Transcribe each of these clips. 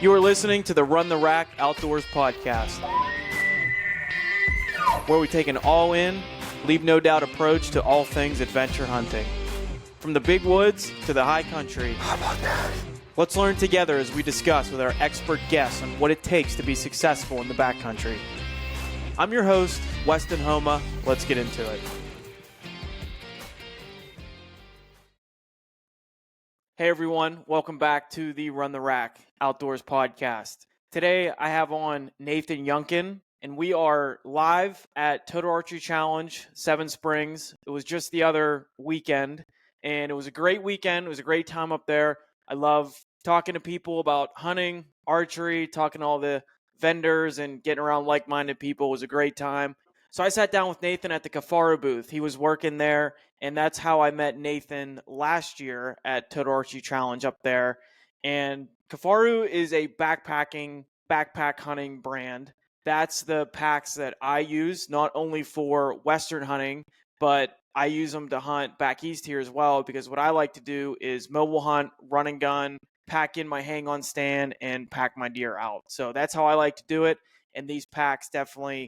You are listening to the Run the Rack Outdoors podcast, where we take an all-in, leave no doubt approach to all things adventure hunting. From the big woods to the high country. How about that? Let's learn together as we discuss with our expert guests on what it takes to be successful in the backcountry. I'm your host, Weston Homa. Let's get into it. Hey everyone, welcome back to the Run the Rack Outdoors podcast. Today I have on Nathan Younkin, and we are live at Total Archery Challenge, Seven Springs. It was just the other weekend, and it was a great weekend. It was a great time up there. I love talking to people about hunting, archery, talking to all the vendors, and getting around like-minded people. It was a great time. So I sat down with Nathan at the Kifaru booth. He was working there, and that's how I met Nathan last year at Total Archery Challenge up there. And Kifaru is a backpack hunting brand. That's the packs that I use, not only for Western hunting, but I use them to hunt back east here as well, because what I like to do is mobile hunt, run and gun, pack in my hang-on stand, and pack my deer out. So that's how I like to do it, and these packs definitely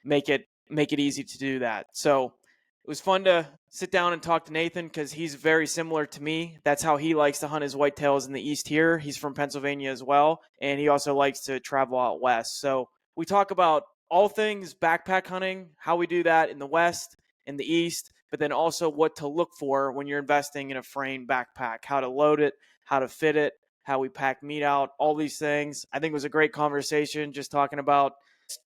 make it easy to do that. So it was fun to sit down and talk to Nathan because he's very similar to me. That's how he likes to hunt his whitetails in the east here. He's from Pennsylvania as well, and he also likes to travel out west. So we talk about all things backpack hunting, how we do that in the west, in the east, but then also what to look for when you're investing in a frame backpack, how to load it, how to fit it, how we pack meat out, all these things. I think it was a great conversation just talking about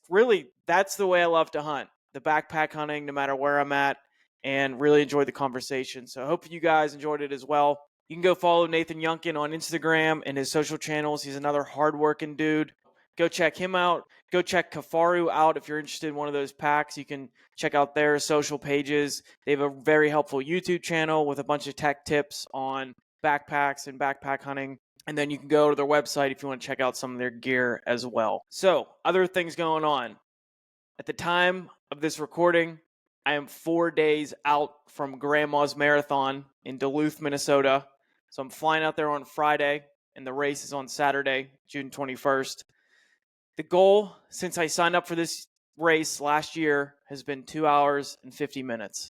really, that's the way I love to hunt, the backpack hunting, no matter where I'm at, and really enjoyed the conversation. So I hope you guys enjoyed it as well. You can go follow Nathan Younkin on Instagram and his social channels. He's another hardworking dude. Go check him out. Go check Kifaru out if you're interested in one of those packs. You can check out their social pages. They have a very helpful YouTube channel with a bunch of tech tips on backpacks and backpack hunting. And then you can go to their website if you want to check out some of their gear as well. So, other things going on. At the time of this recording, I am 4 days out from Grandma's Marathon in Duluth, Minnesota. So I'm flying out there on Friday, and the race is on Saturday, June 21st. The goal, since I signed up for this race last year, has been 2 hours and 50 minutes.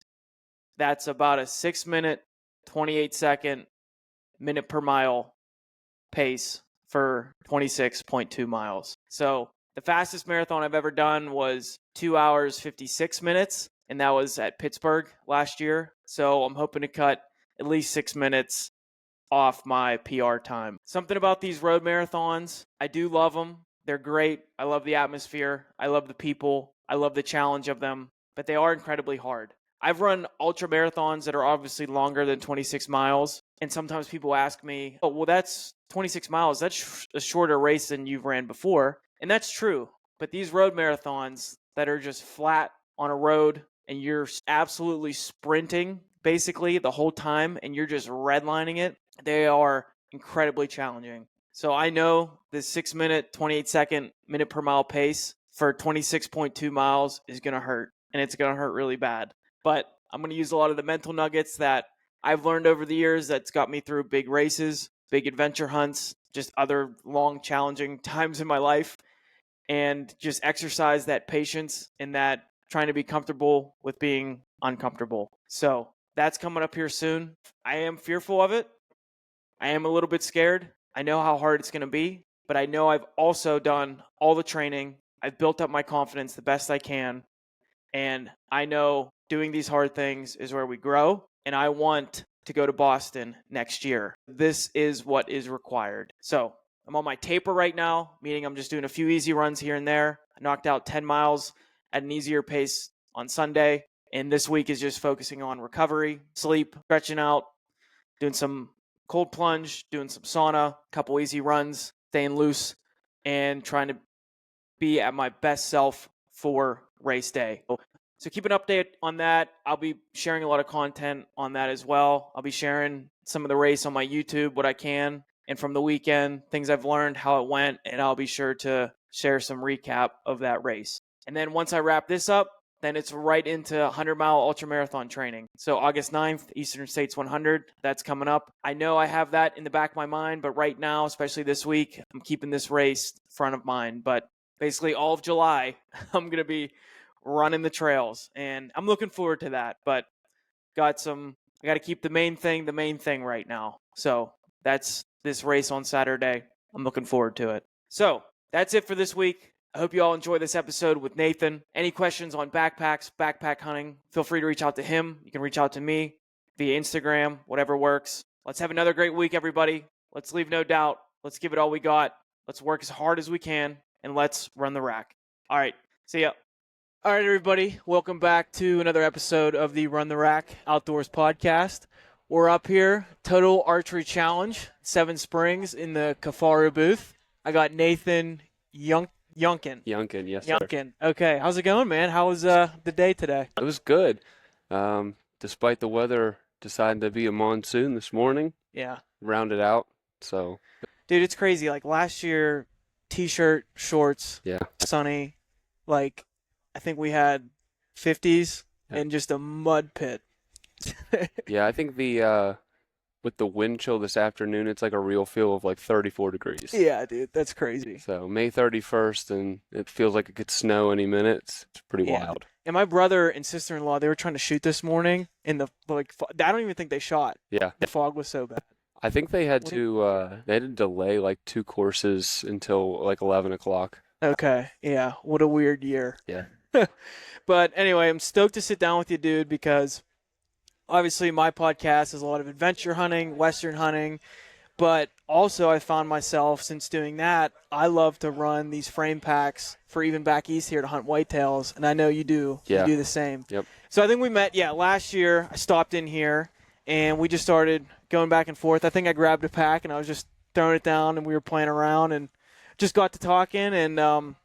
That's about a 6 minute, 28 second, minute per mile pace for 26.2 miles. So the fastest marathon I've ever done was 2 hours, 56 minutes, and that was at Pittsburgh last year. So I'm hoping to cut at least 6 minutes off my PR time. Something about these road marathons, I do love them. They're great. I love the atmosphere. I love the people. I love the challenge of them, but they are incredibly hard. I've run ultra marathons that are obviously longer than 26 miles. And sometimes people ask me, oh, well, that's 26 miles. That's a shorter race than you've ran before. And that's true. But these road marathons that are just flat on a road and you're absolutely sprinting basically the whole time and you're just redlining it, they are incredibly challenging. So I know this 6 minute, 28 second, minute per mile pace for 26.2 miles is going to hurt. And it's going to hurt really bad. But I'm going to use a lot of the mental nuggets that I've learned over the years that's got me through big races, big adventure hunts, just other long, challenging times in my life, and just exercise that patience and that trying to be comfortable with being uncomfortable. So that's coming up here soon. I am fearful of it. I am a little bit scared. I know how hard it's going to be, but I know I've also done all the training. I've built up my confidence the best I can, and I know doing these hard things is where we grow, and I want to go to Boston next year. This is what is required. So I'm on my taper right now, meaning I'm just doing a few easy runs here and there. I knocked out 10 miles at an easier pace on Sunday, and this week is just focusing on recovery, sleep, stretching out, doing some cold plunge, doing some sauna, a couple easy runs, staying loose, and trying to be at my best self for race day. So keep an update on that. I'll be sharing a lot of content on that as well. I'll be sharing some of the race on my YouTube, what I can, and from the weekend, things I've learned, how it went, and I'll be sure to share some recap of that race. And then once I wrap this up, then it's right into 100-mile ultramarathon training. So August 9th, Eastern States 100, that's coming up. I know I have that in the back of my mind, but right now, especially this week, I'm keeping this race front of mind. But basically all of July, I'm going to be running the trails, and I'm looking forward to that. But I got to keep the main thing right now. So that's this race on Saturday. I'm looking forward to it. So that's it for this week. I hope you all enjoy this episode with Nathan. Any questions on backpacks, backpack hunting, feel free to reach out to him. You can reach out to me via Instagram, whatever works. Let's have another great week, everybody. Let's leave no doubt. Let's give it all we got. Let's work as hard as we can, and let's run the rack. All right, see ya. All right, everybody. Welcome back to another episode of the Run the Rack Outdoors podcast. We're up here, Total Archery Challenge, Seven Springs in the Kifaru booth. I got Nathan Younkin. Younkin, yes, sir. Younkin. Okay, how's it going, man? How was the day today? It was good. Despite the weather deciding to be a monsoon this morning. Yeah. Rounded out, so. Dude, it's crazy. Like last year, t-shirt, shorts, yeah, sunny. Like, I think we had 50s and just a mud pit. Yeah, I think with the wind chill this afternoon, it's like a real feel of like 34 degrees. Yeah, dude, that's crazy. So May 31st, and it feels like it could snow any minute. It's pretty wild. And my brother and sister-in-law, they were trying to shoot this morning, and I don't even think they shot. Yeah. The fog was so bad. I think they had to delay like 2 courses until like 11 o'clock. Okay, yeah, what a weird year. Yeah. But anyway, I'm stoked to sit down with you, dude, because obviously my podcast is a lot of adventure hunting, Western hunting, but also I found myself, since doing that, I love to run these frame packs for even back east here to hunt whitetails, and I know you do. Yeah. You do the same. Yep. So I think we met, last year. I stopped in here, and we just started going back and forth. I think I grabbed a pack, and I was just throwing it down, and we were playing around, and just got to talking, and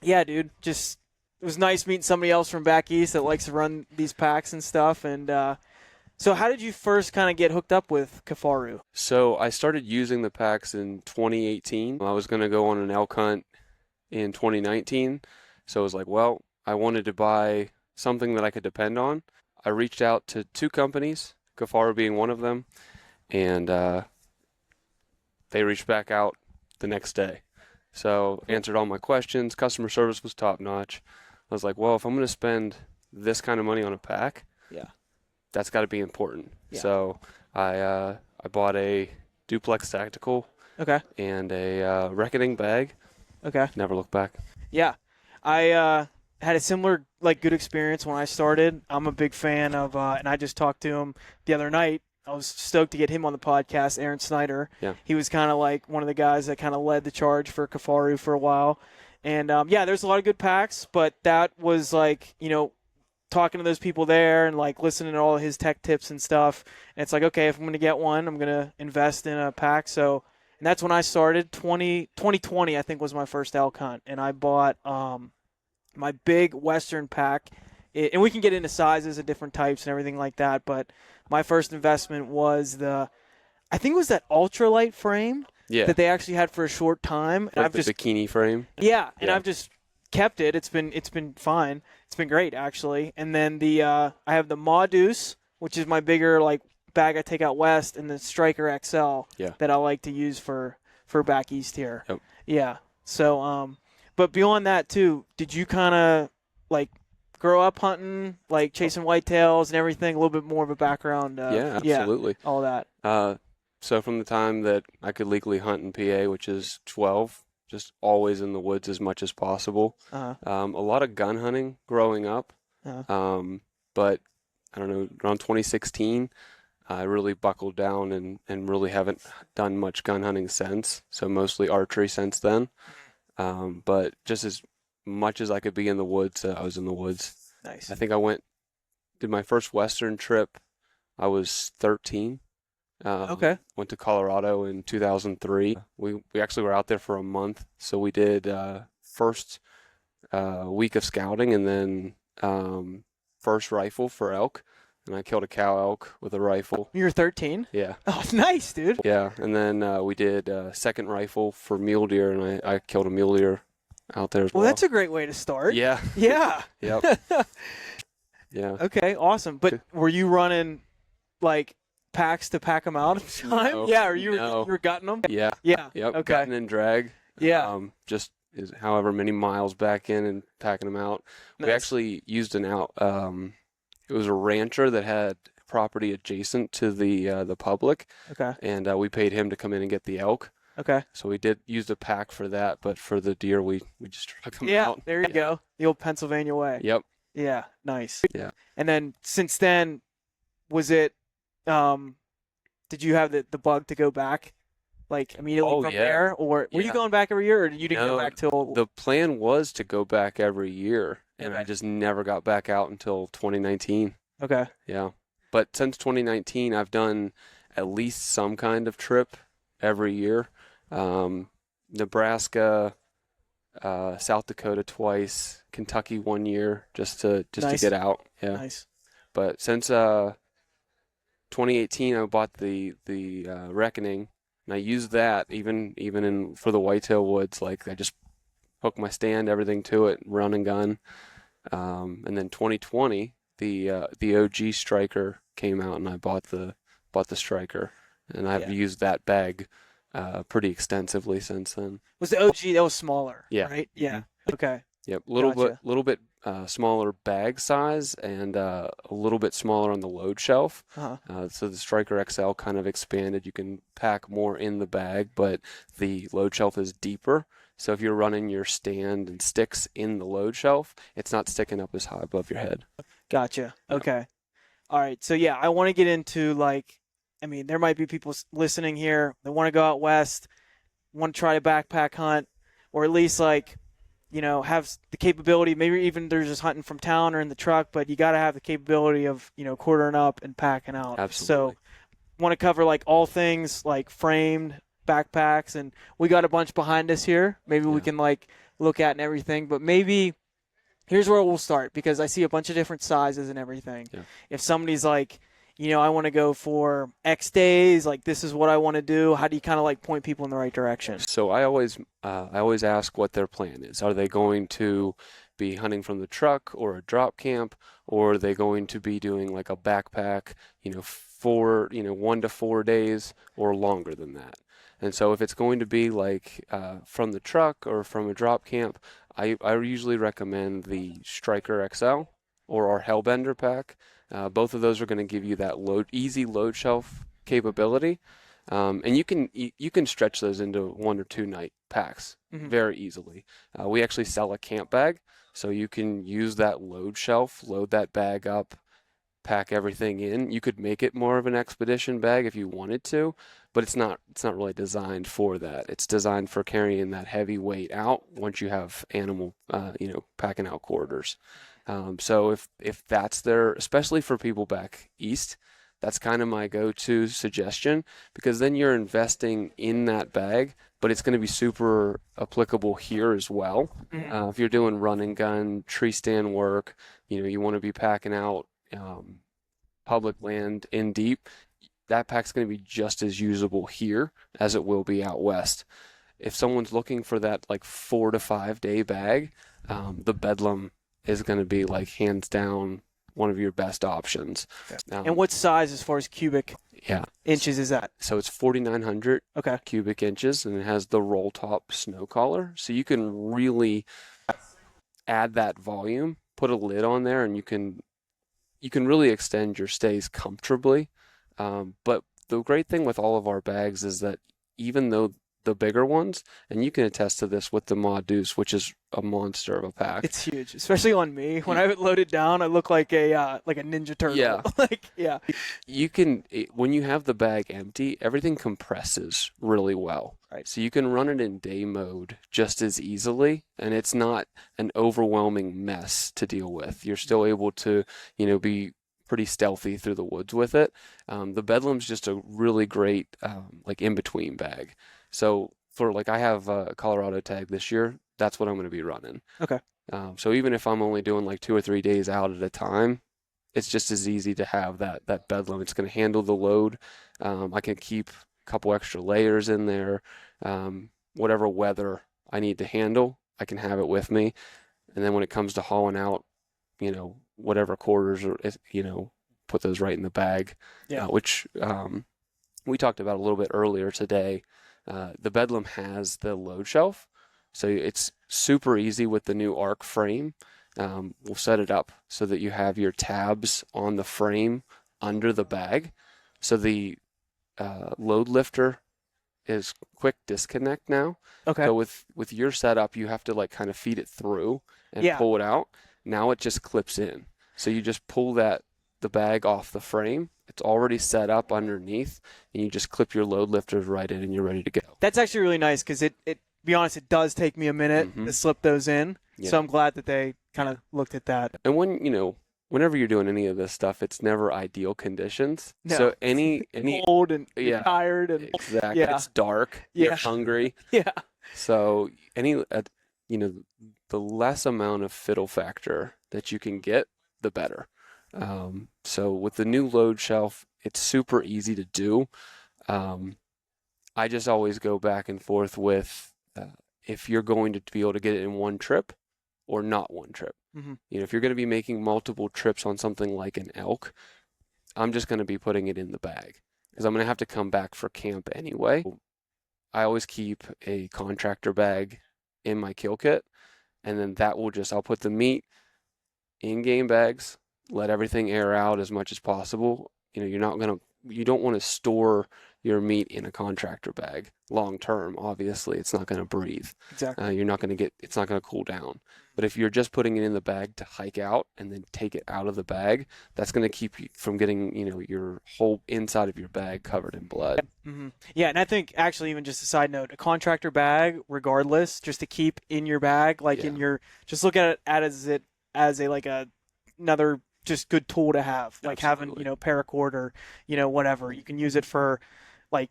dude, just it was nice meeting somebody else from back east that likes to run these packs and stuff. And so how did you first kind of get hooked up with Kifaru? So I started using the packs in 2018. I was going to go on an elk hunt in 2019. So I was like, well, I wanted to buy something that I could depend on. I reached out to 2 companies, Kifaru being one of them, and they reached back out the next day. So answered all my questions. Customer service was top notch. I was like, well, if I'm going to spend this kind of money on a pack, that's got to be important. Yeah. So I bought a duplex tactical, and a reckoning bag. Okay. Never looked back. Yeah, I had a similar good experience when I started. I'm a big fan of, and I just talked to him the other night. I was stoked to get him on the podcast, Aaron Snyder. Yeah. He was kind of like one of the guys that kind of led the charge for Kifaru for a while. And, there's a lot of good packs, but that was talking to those people there and listening to all of his tech tips and stuff. And it's like, okay, if I'm going to get one, I'm going to invest in a pack. So, and that's when I started. 2020, I think, was my first elk hunt. And I bought my big Western pack. And we can get into sizes of different types and everything like that. But my first investment was I think it was that ultralight frame that they actually had for a short time. And I've just bikini frame. Yeah, and I've just kept it. It's been fine. It's been great, actually. And then I have the Maudus, which is my bigger bag I take out west, and the Striker XL that I like to use for back east here. Yep. Yeah. So, but beyond that too, did you kind of grow up hunting, chasing whitetails and everything? A little bit more of a background. Yeah, absolutely. All that. So from the time that I could legally hunt in PA, which is 12, just always in the woods as much as possible. Uh-huh. A lot of gun hunting growing up. Uh-huh. But I don't know, around 2016, I really buckled down and really haven't done much gun hunting since. So mostly archery since then. But just as much as I could be in the woods, I was in the woods. Nice. I think I did my first Western trip. I was 13. Went to Colorado in 2003. We actually were out there for a month. So we did first week of scouting, and then first rifle for elk. And I killed a cow elk with a rifle. You were 13? Yeah. Oh, nice, dude. Yeah, and then we did second rifle for mule deer, and I killed a mule deer out there as Well, well. that's a great way to start. Yeah. Yeah. Yep. Yeah. Okay, awesome. But were you running like packs to pack them out at the time? No, Yeah, or you no. were gutting them? Yeah. Yeah. Yep. Okay. Gutting and drag. Yeah. Just is however many miles back in and packing them out. Nice. We actually used an out. It was a rancher that had property adjacent to the public, Okay. and we paid him to come in and get the elk. Okay. So we did use a pack for that, but for the deer, we just truck them Yeah, out. there you go. The old Pennsylvania way. Yep. Yeah, nice. Yeah. And then since then, was it, did you have the bug to go back like immediately from there? Or were you going back every year, or you didn't go back till? The plan was to go back every year, and Okay. I just never got back out until 2019. Okay. Yeah. But since 2019, I've done at least some kind of trip every year. Nebraska, South Dakota twice, Kentucky 1 year, just to Nice. get out. Yeah. Nice. But since 2018, I bought the Reckoning, and I used that even for the whitetail woods. Like I just hook my stand, everything to it, run and gun. And then 2020, the OG Striker came out, and I bought the Striker, and I've used that bag pretty extensively since then. Was the OG that was smaller? Yeah. Right. Yeah. Okay. Yep, Gotcha. little bit smaller bag size, and a little bit smaller on the load shelf. Uh-huh. So the Striker XL kind of expanded. You can pack more in the bag, but the load shelf is deeper. So if you're running your stand and sticks in the load shelf, it's not sticking up as high above your head. Gotcha. Okay. All right. So yeah, I want to get into there might be people listening here that want to go out west, want to try to backpack hunt, or at least have the capability. Maybe even they're just hunting from town or in the truck, but you got to have the capability of quartering up and packing out. Absolutely. So want to cover all things like framed backpacks, and we got a bunch behind us here. Maybe we can look at and everything, but maybe here's where we'll start, because I see a bunch of different sizes and everything. Yeah. If somebody's I want to go for X days, this is what I want to do, how do you kind of point people in the right direction? So I always ask what their plan is. Are they going to be hunting from the truck or a drop camp, or are they going to be doing a backpack, 1 to 4 days or longer than that? And so if it's going to be from the truck or from a drop camp, I usually recommend the Striker XL or our Hellbender pack. Both of those are going to give you that easy load shelf capability, and you can stretch those into 1 or 2 night packs very easily. We actually sell a camp bag, so you can use that load shelf, load that bag up, pack everything in. You could make it more of an expedition bag if you wanted to, but it's not really designed for that. It's designed for carrying that heavy weight out once you have animal, packing out quarters. So if that's especially for people back east, that's kind of my go-to suggestion, because then you're investing in that bag, but it's going to be super applicable here as well. If you're doing run and gun, tree stand work, you want to be packing out public land in deep, that pack's going to be just as usable here as it will be out west. If someone's looking for that 4 to 5 day bag, the Bedlam is going to be hands down one of your best options. And what size as far as cubic inches is that? So it's 4,900 cubic inches, and it has the roll top snow collar. So you can really add that volume, put a lid on there, and you can really extend your stays comfortably. But the great thing with all of our bags is that even though the bigger ones, and you can attest to this with the Ma Deuce, which is a monster of a pack. It's huge, especially on me. When I have it loaded down, I look like a Ninja Turtle. Yeah. You can, when you have the bag empty, everything compresses really well. Right. So you can run it in day mode just as easily, and it's not an overwhelming mess to deal with. You're still able to, be pretty stealthy through the woods with it. The Bedlam's just a really great, in-between bag. So for I have a Colorado tag this year, that's what I'm going to be running. Okay. So even if I'm only doing 2 or 3 days out at a time, it's just as easy to have that Bedlam. It's going to handle the load. I can keep a couple extra layers in there. Whatever weather I need to handle, I can have it with me. And then when it comes to hauling out, whatever quarters, or put those right in the bag. Yeah. Which we talked about a little bit earlier today. The Bedlam has the load shelf, so it's super easy with the new Arc frame. We'll set it up so that you have your tabs on the frame under the bag, so the load lifter is quick disconnect now. Okay. So with your setup, you have to like kind of feed it through and pull it out. Now it just clips in. So you just pull the bag off the frame. It's already set up underneath, and you just clip your load lifters right in, and you're ready to go. That's actually really nice because it be honest, it does take me a minute to slip those in. Yeah. So I'm glad that they kind of looked at that. And whenever you're doing any of this stuff, it's never ideal conditions. No. So any cold and you're tired and exactly, it's dark. You're hungry. Yeah. So the less amount of fiddle factor that you can get, the better. So with the new load shelf, it's super easy to do. I just always go back and forth with if you're going to be able to get it in one trip or not one trip. Mm-hmm. If you're going to be making multiple trips on something like an elk, I'm just going to be putting it in the bag because I'm going to have to come back for camp anyway. I always keep a contractor bag in my kill kit, and then I'll put the meat in game bags, let everything air out as much as possible. You don't want to store your meat in a contractor bag long term. Obviously, it's not going to breathe. Exactly. It's not going to cool down. But if you're just putting it in the bag to hike out and then take it out of the bag, that's going to keep you from getting, your whole inside of your bag covered in blood. Mm-hmm. Yeah, and I think actually, even just a side note, a contractor bag, regardless, just to keep in your bag, just look at it as another just good tool to have, like Absolutely. having, paracord or, whatever. You can use it for, like,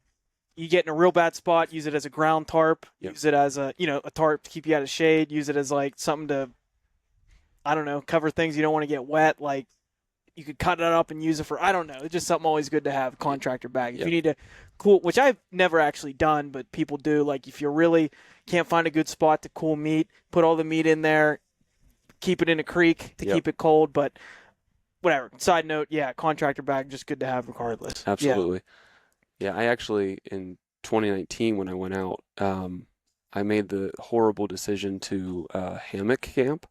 you get in a real bad spot, use it as a ground tarp, use it as a tarp to keep you out of shade, use it as, like, something to, I don't know, cover things you don't want to get wet. Like, you could cut it up and use it for, I don't know. It's just something always good to have, a contractor bag. If you need to cool, which I've never actually done, but people do, like, if you really can't find a good spot to cool meat, put all the meat in there, keep it in a creek to keep it cold, but whatever. Side note, contractor bag, just good to have regardless. Absolutely. Yeah, I actually, in 2019 when I went out, I made the horrible decision to hammock camp.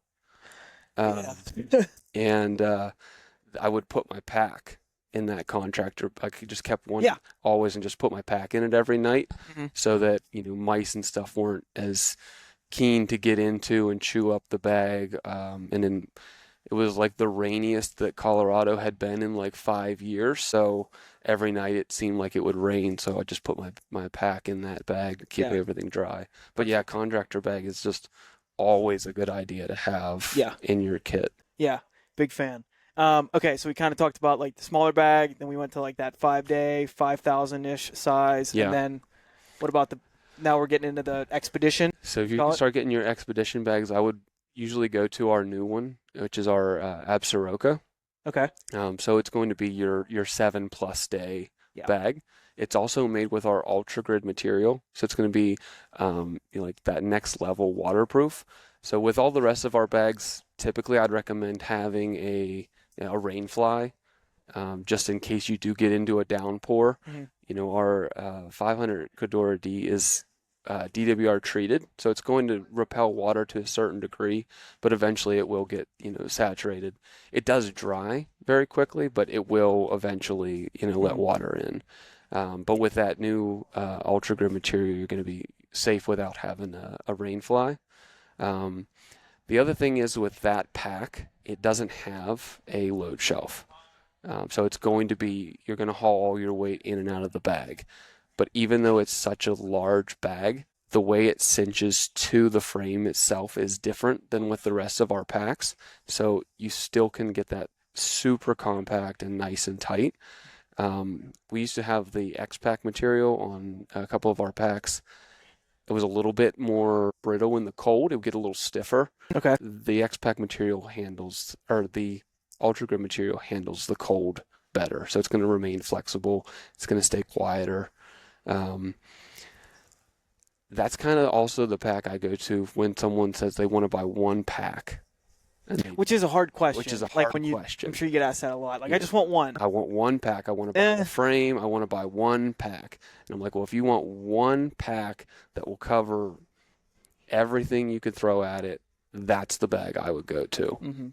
And I would put my pack in that contractor. I just kept one always and just put my pack in it every night so that, mice and stuff weren't as keen to get into and chew up the bag. And then it was like the rainiest that Colorado had been in like 5 years. So every night it seemed like it would rain. So I just put my pack in that bag to keep everything dry. But contractor bag is just always a good idea to have in your kit. Yeah, big fan. Okay, so we kind of talked about like the smaller bag. Then we went to like that 5-day, 5,000-ish size. Yeah. And then what about now we're getting into the expedition? So if you start getting your expedition bags, I would usually go to our new one, which is our Absaroka. Okay. So it's going to be your 7+ day bag. It's also made with our Ultra Grid material, so it's going to be like that next level waterproof. So with all the rest of our bags, typically I'd recommend having a rain fly, just in case you do get into a downpour. Our 500 Cadora D is DWR treated, so it's going to repel water to a certain degree, but eventually it will get saturated. It does dry very quickly, but it will eventually let water in. But with that new Ultra Grid material, you're going to be safe without having a rain fly. The other thing is with that pack, it doesn't have a load shelf. So it's going to be, you're going to haul all your weight in and out of the bag. But even though it's such a large bag, the way it cinches to the frame itself is different than with the rest of our packs. So you still can get that super compact and nice and tight. We used to have the X-Pack material on a couple of our packs. It was a little bit more brittle in the cold. It would get a little stiffer. Okay. The X-Pack material the Ultra Grid material handles the cold better. So it's going to remain flexible. It's going to stay quieter. that's kind of also the pack I go to when someone says they want to buy one pack. Which is a hard question. Which is a like hard when you, question. I'm sure you get asked that a lot. Like, I just want one. I want one pack. I want to buy the frame. I want to buy one pack. And I'm like, well, if you want one pack that will cover everything you could throw at it, that's the bag I would go to. Mm-hmm.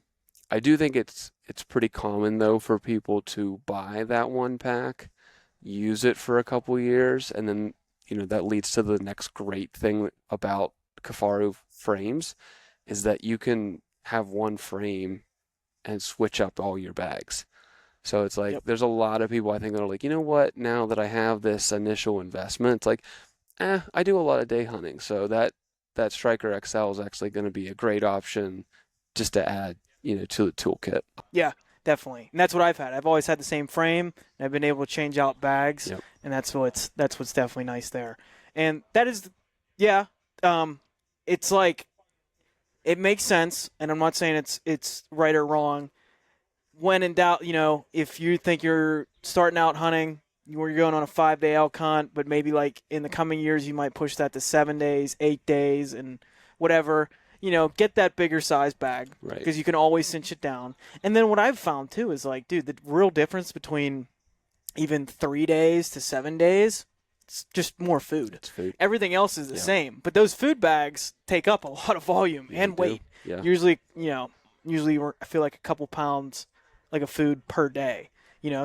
I do think it's pretty common, though, for people to buy that one pack, use it for a couple years, and then, that leads to the next great thing about Kifaru frames is that you can have one frame and switch up all your bags. So it's like, there's a lot of people I think that are like, you know what, now that I have this initial investment, it's like, I do a lot of day hunting. So that Striker XL is actually going to be a great option just to add, to the toolkit. Yeah, definitely. And that's what I've had. I've always had the same frame, and I've been able to change out bags, and that's what's definitely nice there. And that is, it's like, it makes sense, and I'm not saying it's right or wrong. When in doubt, if you think you're starting out hunting, you're going on a 5-day elk hunt, but maybe like in the coming years you might push that to 7 days, 8 days, and whatever, get that bigger size bag because you can always cinch it down. And then what I've found too is like, dude, the real difference between even 3 days to 7 days, it's just more food. It's food. Everything else is the same, but those food bags take up a lot of volume and weight. Yeah. Usually I feel like a couple pounds like of food per day,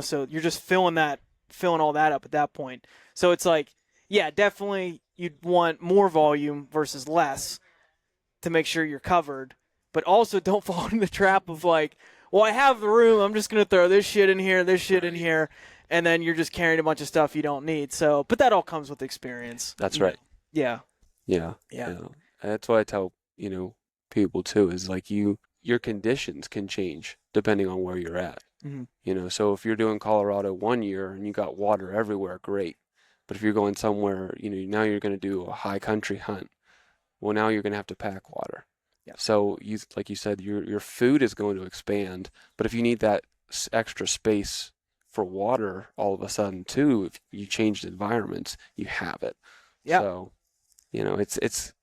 so you're just filling all that up at that point. So it's like, definitely you'd want more volume versus less to make sure you're covered, but also don't fall into the trap of like, well, I have the room, I'm just going to throw this shit in here, in here, and then you're just carrying a bunch of stuff you don't need. So, but that all comes with experience. That's right. Yeah. That's what I tell, people too, is like your conditions can change depending on where you're at. Mm-hmm. So if you're doing Colorado one year and you got water everywhere, great. But if you're going somewhere, now you're going to do a high country hunt. Well, now you're going to have to pack water. Yeah. So like you said, your food is going to expand. But if you need that extra space for water, all of a sudden too, if you change environments, you have it. Yeah. So, it's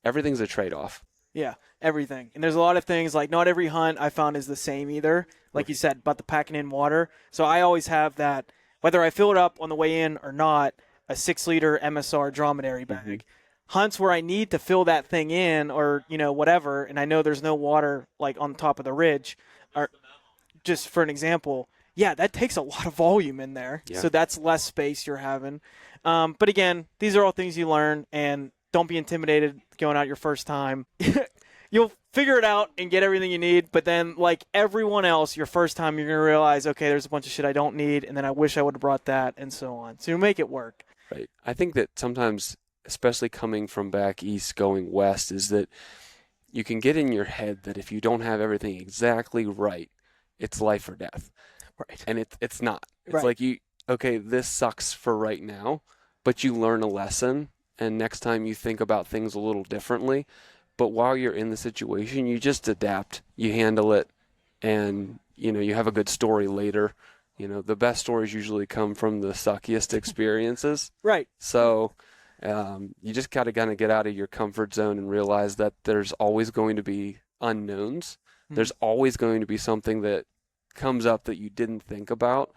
everything's a trade-off. Yeah, everything. And there's a lot of things, like not every hunt I found is the same either. Like you said, about the packing in water. So I always have that, whether I fill it up on the way in or not, a 6-liter MSR dromedary bag. Mm-hmm. Hunts where I need to fill that thing in or, whatever, and I know there's no water like on top of the ridge, or just for an example, that takes a lot of volume in there. Yeah. So that's less space you're having. But again, these are all things you learn, and don't be intimidated going out your first time. You'll figure it out and get everything you need, but then like everyone else, your first time, you're going to realize, okay, there's a bunch of shit I don't need, and then I wish I would have brought that, and so on. So you make it work. Right. I think that sometimes, especially coming from back east going west, is that you can get in your head that if you don't have everything exactly right, it's life or death. Right. And it's not. It's like this sucks for right now, but you learn a lesson, and next time you think about things a little differently. But while you're in the situation, you just adapt, you handle it, and you have a good story later. The best stories usually come from the suckiest experiences. Right. So you just got to kind of get out of your comfort zone and realize that there's always going to be unknowns. Mm-hmm. There's always going to be something that comes up that you didn't think about,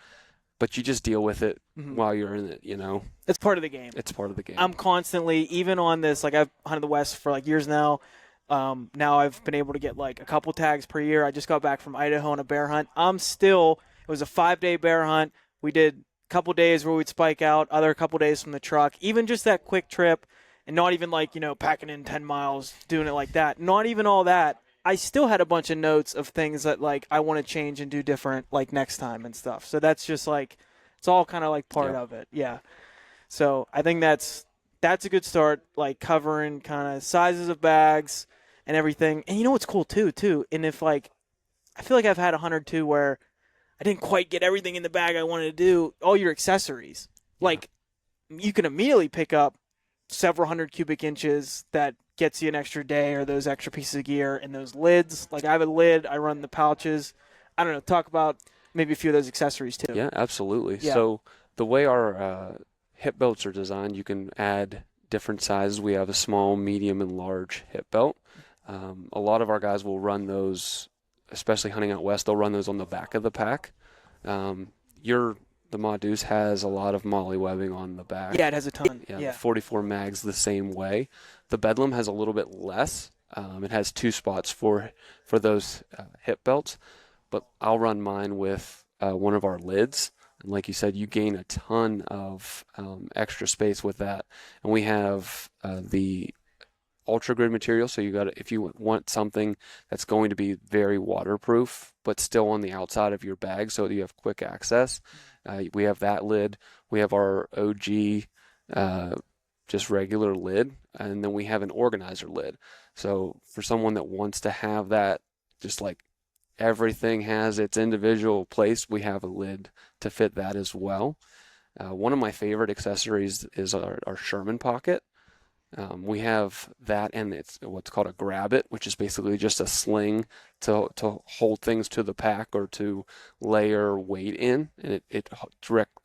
but you just deal with it while you're in it, It's part of the game. It's part of the game. I'm constantly, even on this, like I've hunted the West for like years now. Now I've been able to get like a couple tags per year. I just got back from Idaho on a bear hunt. It was a 5-day bear hunt. We did a couple days where we'd spike out, other couple days from the truck, even just that quick trip, and not even like, packing in 10 miles, doing it like that. Not even all that. I still had a bunch of notes of things that like I want to change and do different like next time and stuff. So that's just like, it's all kind of like part of it. Yeah. So I think that's a good start, like covering kind of sizes of bags and everything. And what's cool too. And if like, I feel like I've had a hunt or two where I didn't quite get everything in the bag I wanted to do, all your accessories. Like you can immediately pick up several hundred cubic inches that gets you an extra day, or those extra pieces of gear, and those lids. Like I have a lid, I run the pouches. I don't know, talk about maybe a few of those accessories too. Yeah, absolutely. Yeah. So the way our hip belts are designed, you can add different sizes. We have a small, medium, and large hip belt. A lot of our guys will run those, especially hunting out west, they'll run those on the back of the pack. The Modus has a lot of molly webbing on the back. Yeah, it has a ton. Yeah, Yeah. the 44 mags the same way. The Bedlam has a little bit less. It has 2 spots for those hip belts, but I'll run mine with one of our lids. And like you said, you gain a ton of extra space with that. And we have the ultra grid material, so if you want something that's going to be very waterproof but still on the outside of your bag so that you have quick access, we have that lid. We have our OG just regular lid, and then we have an organizer lid. So for someone that wants to have that, just like everything has its individual place, we have a lid to fit that as well. One of my favorite accessories is our Sherman pocket. We have that, and it's what's called a grab it, which is basically just a sling to hold things to the pack or to layer weight in, and it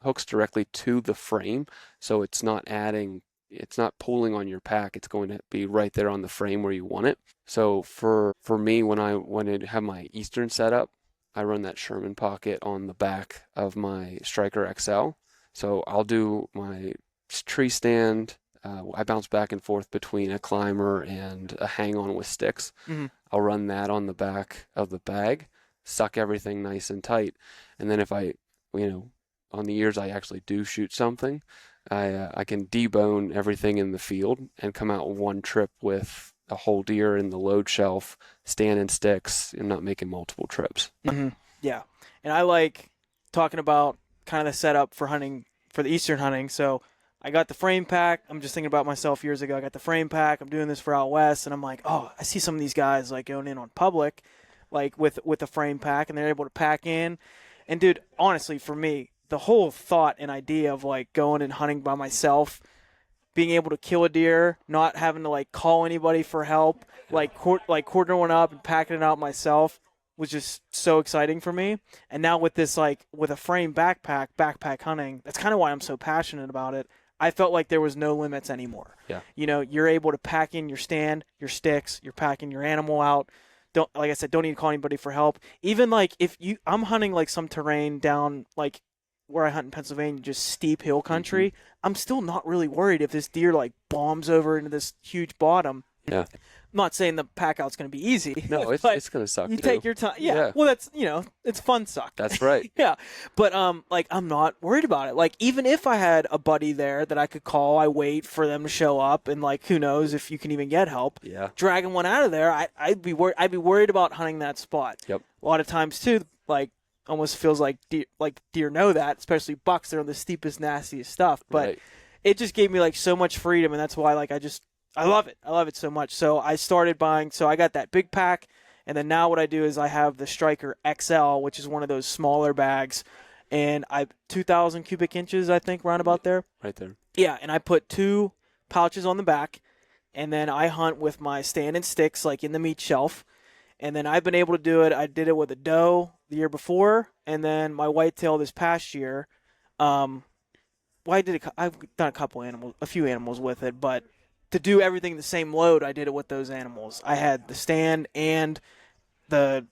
hooks directly to the frame, so it's not pulling on your pack. It's going to be right there on the frame where you want it. So for me, when I have my Eastern setup, I run that Sherman pocket on the back of my Striker XL. So I'll do my tree stand. I bounce back and forth between a climber and a hang-on with sticks. Mm-hmm. I'll run that on the back of the bag, suck everything nice and tight, and then if I, on the years I actually do shoot something, I can debone everything in the field and come out one trip with a whole deer in the load shelf, stand and sticks, and not making multiple trips. Mm-hmm. Yeah, and I like talking about kind of the setup for hunting, for the Eastern hunting. So I got the frame pack. I'm just thinking about myself years ago. I got the frame pack. I'm doing this for out west, and I'm like, oh, I see some of these guys like going in on public, like with a frame pack, and they're able to pack in. And dude, honestly, for me, the whole thought and idea of like going and hunting by myself, being able to kill a deer, not having to like call anybody for help, like quartering one up and packing it out myself, was just so exciting for me. And now with this, like with a frame backpack hunting, that's kind of why I'm so passionate about it. I felt like there was no limits anymore. Yeah. You're able to pack in your stand, your sticks, you're packing your animal out. Don't need to call anybody for help. Even like I'm hunting like some terrain down like where I hunt in Pennsylvania, just steep hill country. Mm-hmm. I'm still not really worried if this deer like bombs over into this huge bottom. Yeah. I'm not saying the pack out's going to be easy. No, it's going to suck. You take your time. Yeah. Well, that's, it's fun suck. That's right. Yeah. But, like, I'm not worried about it. Like, even if I had a buddy there that I could call, I wait for them to show up, and, like, who knows if you can even get help. Yeah. Dragging one out of there, I'd be worried about hunting that spot. Yep. A lot of times, too, like, almost feels like deer know that, especially bucks. They're on the steepest, nastiest stuff. But It just gave me, like, so much freedom, and that's why, like, I love it. I love it so much. So I started buying. So I got that big pack, and then now what I do is I have the Striker XL, which is one of those smaller bags, and 2,000 cubic inches, I think, round about there. Right there. Yeah, and I put 2 pouches on the back, and then I hunt with my stand and sticks, like in the meat shelf, and then I've been able to do it. I did it with a doe the year before, and then my whitetail this past year. I've done a few animals with it, but to do everything the same load, I did it with those animals. I had the stand and the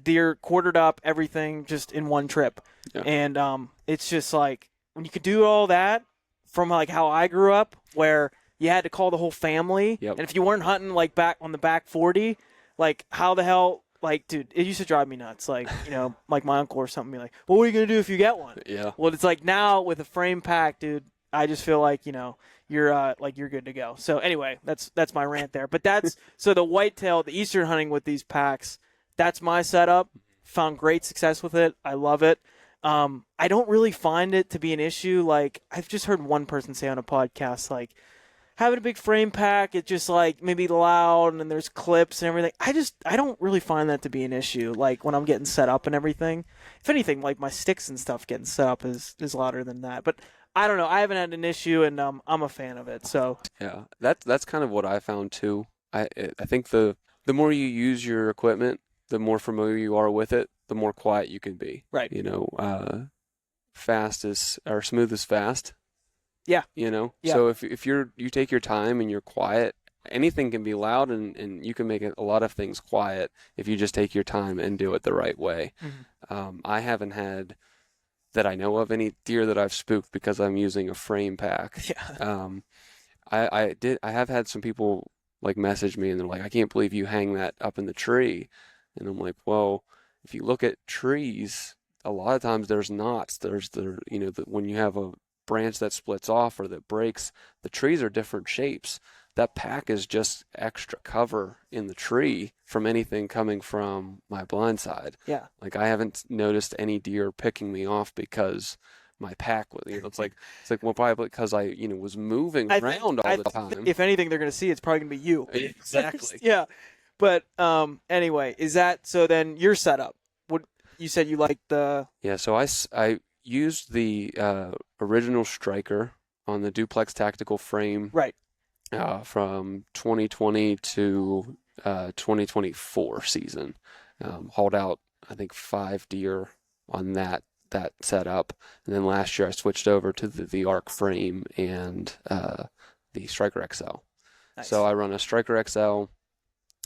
deer quartered up, everything just in one trip. Yeah. And it's just like when you could do all that from like how I grew up, where you had to call the whole family. Yep. And if you weren't hunting like back on the back 40, like how the hell, like, dude, it used to drive me nuts. Like, like my uncle or something be like, well, what are you going to do if you get one? Yeah. Well, it's like now with a frame pack, dude, I just feel like, you're good to go. So anyway, that's my rant there. But so the whitetail, the Eastern hunting with these packs, that's my setup. Found great success with it. I love it. I don't really find it to be an issue. Like, I've just heard one person say on a podcast, like, having a big frame pack, it's just like maybe loud and there's clips and everything. I don't really find that to be an issue. Like when I'm getting set up and everything. If anything, like my sticks and stuff getting set up is louder than that. But I don't know. I haven't had an issue, and I'm a fan of it. So yeah, that's kind of what I found too. I think the more you use your equipment, the more familiar you are with it, the more quiet you can be. Right. Fast is or smooth is fast. Yeah. You know? Yeah. So if you take your time and you're quiet, anything can be loud, and you can make a lot of things quiet if you just take your time and do it the right way. I haven't had, that I know of, any deer that I've spooked because I'm using a frame pack. Yeah. I have had some people like message me and they're like, I can't believe you hang that up in the tree. And I'm like, well, if you look at trees, a lot of times there's knots. There's when you have a branch that splits off or that breaks, the trees are different shapes. That pack is just extra cover in the tree from anything coming from my blind side. Yeah. Like, I haven't noticed any deer picking me off because my pack was, it's like well, probably because I was moving around all the time. If anything, they're going to see it's probably going to be you. Exactly. Yeah. But anyway, is that so? Then your setup. What you said you liked the. Yeah. So I used the original Striker on the duplex tactical frame. Right. From 2020 to 2024 season. Hauled out, I think, 5 deer on that setup, and then last year I switched over to the Arc frame and the Striker XL. Nice. So I run a Striker XL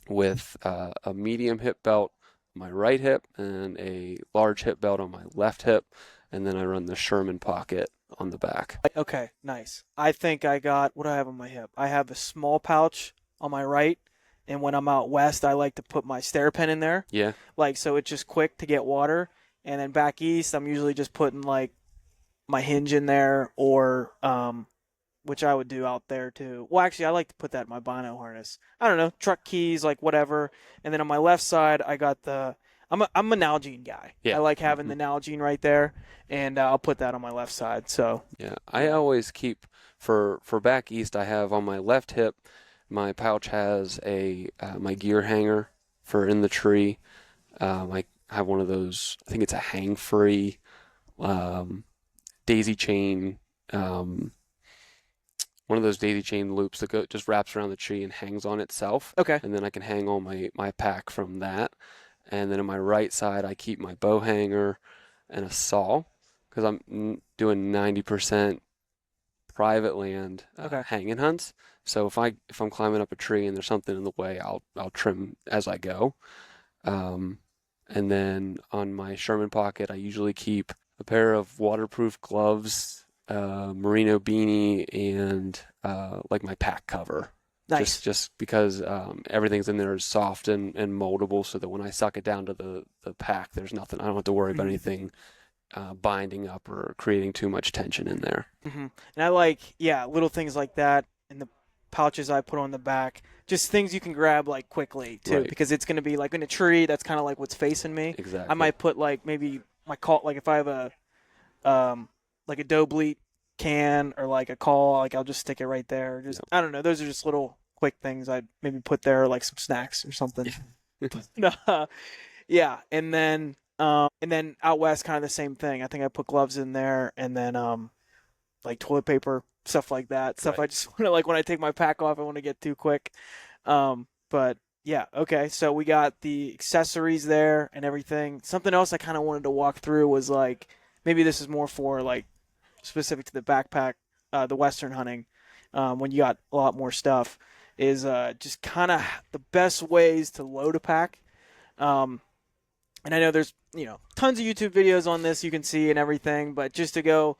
with a medium hip belt on my right hip and a large hip belt on my left hip, and then I run the Sherman pocket on the back. Okay, nice. I think I got, what do I have on my hip? I have a small pouch on my right, and when I'm out west, I like to put my stair pen in there. Yeah. Like, so it's just quick to get water. And then back east, I'm usually just putting like my hinge in there, or which I would do out there too. Well, actually, I like to put that in my bino harness. I don't know, truck keys, like whatever. And then on my left side, I got I'm a Nalgene guy. Yeah. I like having the Nalgene right there, and I'll put that on my left side. So yeah, I always keep for back east. I have on my left hip, my pouch has a my gear hanger for in the tree. I have one of those. I think it's a hang-free daisy chain. One of those daisy chain loops that just wraps around the tree and hangs on itself. Okay. And then I can hang all my pack from that. And then on my right side, I keep my bow hanger and a saw because I'm doing 90% private land hanging hunts. So if I'm climbing up a tree and there's something in the way, I'll trim as I go. And then on my Sherman pocket, I usually keep a pair of waterproof gloves, merino beanie, and like my pack cover. Nice. Just because everything's in there is soft and moldable, so that when I suck it down to the pack, there's nothing. I don't have to worry about anything binding up or creating too much tension in there. And I like, little things like that in the pouches I put on the back. Just things you can grab like quickly too, Right. because it's going to be like in a tree. That's kind of like what's facing me. Exactly. I might put like maybe my call, like if I have a like a doe bleat can or like a call, like I'll just stick it right there. Just I don't know. Those are just little quick things I'd maybe put there, like some snacks or something. Yeah, and then out west, kind of the same thing. I think I put gloves in there, and then like toilet paper, stuff like that. Stuff I just want to, like when I take my pack off, I want to get too quick. But yeah, okay. So we got the accessories there and everything. Something else I kind of wanted to walk through was like, maybe this is more for like specific to the backpack, the Western hunting, when you got a lot more stuff, is just kind of the best ways to load a pack. And I know there's, tons of YouTube videos on this you can see and everything, but just to go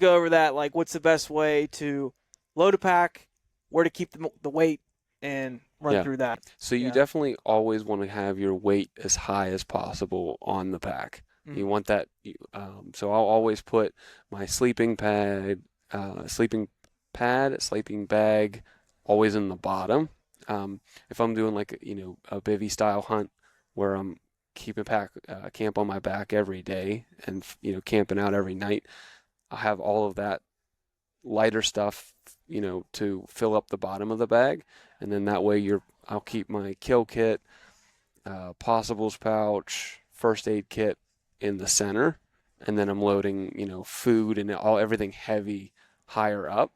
over that, like what's the best way to load a pack, where to keep the weight, and run through that. So you definitely always want to have your weight as high as possible on the pack. You want that. So I'll always put my sleeping bag, sleeping bag, always in the bottom. If I'm doing like a bivvy style hunt where I'm keeping camp on my back every day and camping out every night, I have all of that lighter stuff to fill up the bottom of the bag, and then that way I'll keep my kill kit, possibles pouch, first aid kit in the center, and then I'm loading food and everything heavy higher up.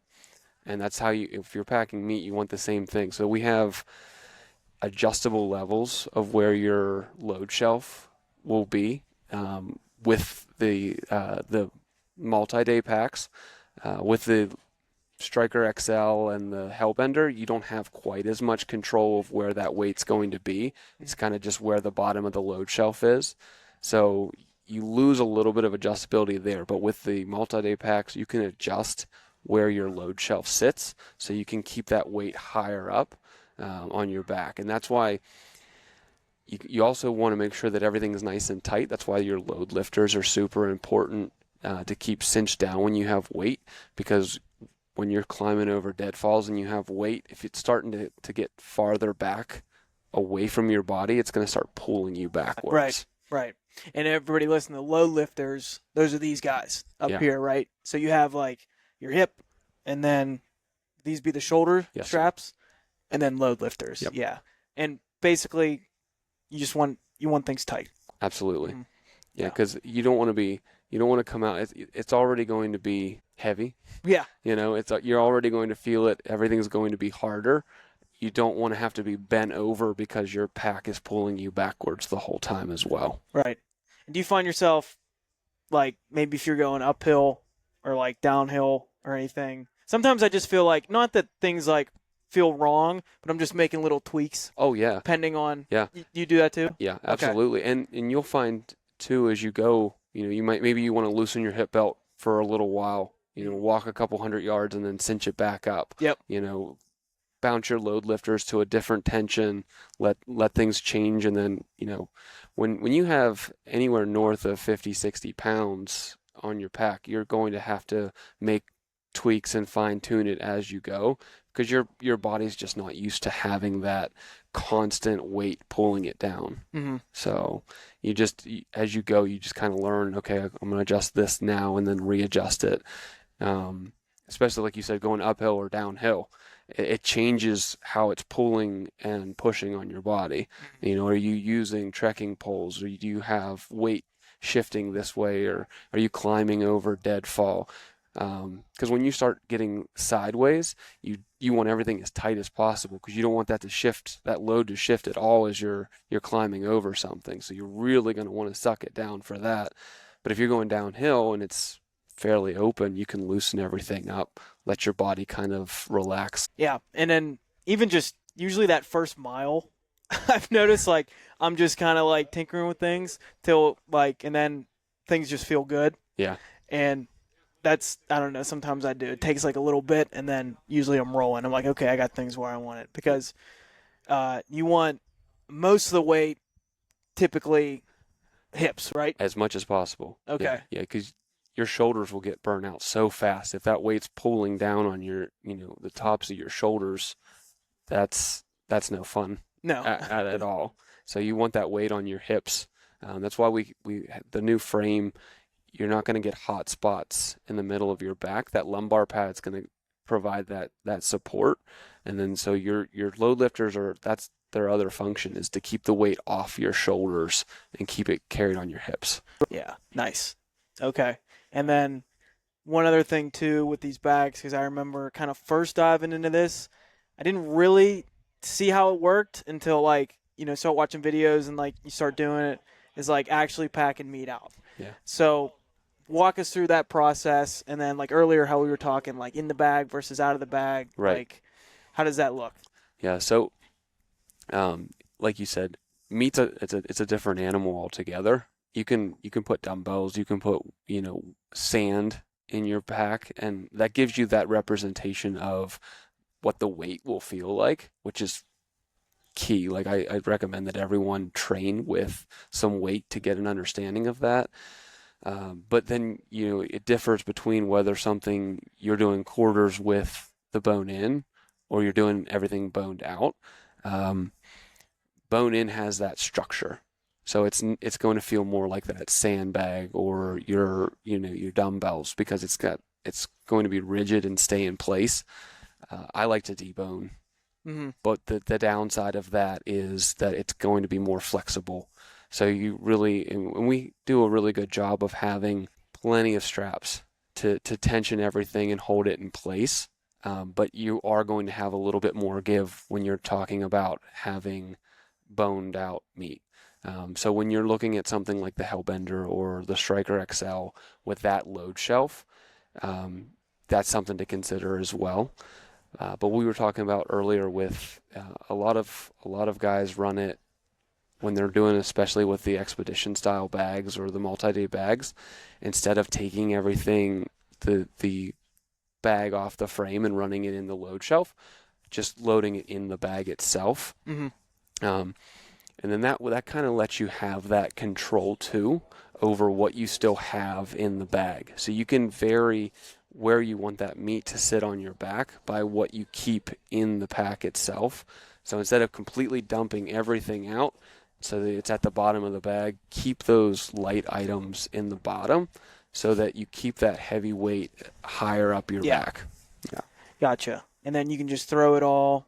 And that's how if you're packing meat, you want the same thing. So we have adjustable levels of where your load shelf will be with the multi-day packs. With the Striker XL and the Hellbender, you don't have quite as much control of where that weight's going to be. It's kind of just where the bottom of the load shelf is. So you lose a little bit of adjustability there. But with the multi-day packs, you can adjust where your load shelf sits, so you can keep that weight higher up on your back. And that's why you also want to make sure that everything is nice and tight. That's why your load lifters are super important to keep cinched down when you have weight, because when you're climbing over deadfalls and you have weight, if it's starting to get farther back away from your body, it's going to start pulling you backwards. Right. And everybody listen, the load lifters, those are these guys up here, right? So you have like your hip, and then these be the shoulder straps, and then load lifters. Yep. Yeah. And basically you want things tight. Absolutely. Mm-hmm. Yeah, because you don't want to come out. It's already going to be heavy. Yeah. You're already going to feel it. Everything's going to be harder. You don't want to have to be bent over because your pack is pulling you backwards the whole time as well. Right. And do you find yourself, like, maybe if you're going uphill or like downhill or anything, sometimes I just feel like, not that things like feel wrong, but I'm just making little tweaks. Oh yeah. Depending on. Yeah. You do that too? Yeah, absolutely. Okay. And you'll find too, as you go, maybe you want to loosen your hip belt for a little while, walk a couple 100 yards and then cinch it back up. Yep. Bounce your load lifters to a different tension, let things change. And then, when you have anywhere north of 50, 60 pounds on your pack, you're going to have to make tweaks and fine tune it as you go, because your body's just not used to having that constant weight pulling it down. Mm-hmm. So as you go, you just kind of learn, okay, I'm going to adjust this now and then readjust it. Especially like you said, going uphill or downhill, it changes how it's pulling and pushing on your body. Are you using trekking poles, or do you have weight shifting this way, or are you climbing over deadfall? Because when you start getting sideways, you want everything as tight as possible, because you don't want that load to shift at all as you're climbing over something. So you're really going to want to suck it down for that. But if you're going downhill and it's fairly open, you can loosen everything up, let your body kind of relax. Yeah, and then even just usually that first mile, I've noticed like I'm just kind of like tinkering with things till like, and then things just feel good. Yeah. And that's, I don't know, sometimes I do. It takes like a little bit, and then usually I'm rolling. I'm like, okay, I got things where I want it, because you want most of the weight typically hips, right? As much as possible. Okay. Yeah, because your shoulders will get burned out so fast. If that weight's pulling down on your, the tops of your shoulders, that's no fun. No. at all. So you want that weight on your hips. That's why we the new frame, you're not going to get hot spots in the middle of your back. That lumbar pad's going to provide that support. And then so your load lifters that's their other function, is to keep the weight off your shoulders and keep it carried on your hips. Yeah, nice. Okay. And then one other thing too with these bags, because I remember kind of first diving into this, I didn't really see how it worked until start watching videos and like you start doing it, is like actually packing meat out. Yeah. So walk us through that process, and then like earlier how we were talking like in the bag versus out of the bag. Right. Like how does that look? Yeah. So, like you said, meat's it's a different animal altogether. You can put dumbbells, you can put sand in your pack, and that gives you that representation of what the weight will feel like, which is key. Like I'd recommend that everyone train with some weight to get an understanding of that. But then it differs between whether something you're doing quarters with the bone in, or you're doing everything boned out. Bone in has that structure. So it's going to feel more like that sandbag or your dumbbells, because it's going to be rigid and stay in place. I like to debone, but the downside of that is that it's going to be more flexible. So and we do a really good job of having plenty of straps to tension everything and hold it in place. But you are going to have a little bit more give when you're talking about having boned out meat. So when you're looking at something like the Hellbender or the Striker XL with that load shelf, that's something to consider as well. But we were talking about earlier with a lot of guys run it when they're doing, especially with the expedition style bags or the multi-day bags, instead of taking everything, the bag off the frame and running it in the load shelf, just loading it in the bag itself. And then that kind of lets you have that control too over what you still have in the bag. So you can vary where you want that meat to sit on your back by what you keep in the pack itself. So instead of completely dumping everything out so that it's at the bottom of the bag, keep those light items in the bottom so that you keep that heavy weight higher up your back. Yeah. Gotcha. And then you can just throw it all.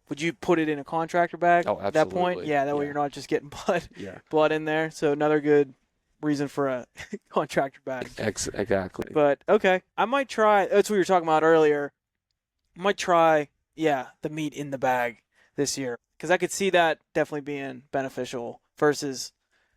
Would you put it in a contractor bag at that point? Yeah, that way you're not just getting blood in there. So another good reason for a contractor bag. Exactly. But, okay, I might try. That's what we were talking about earlier. I might try, the meat in the bag this year. Because I could see that definitely being beneficial versus,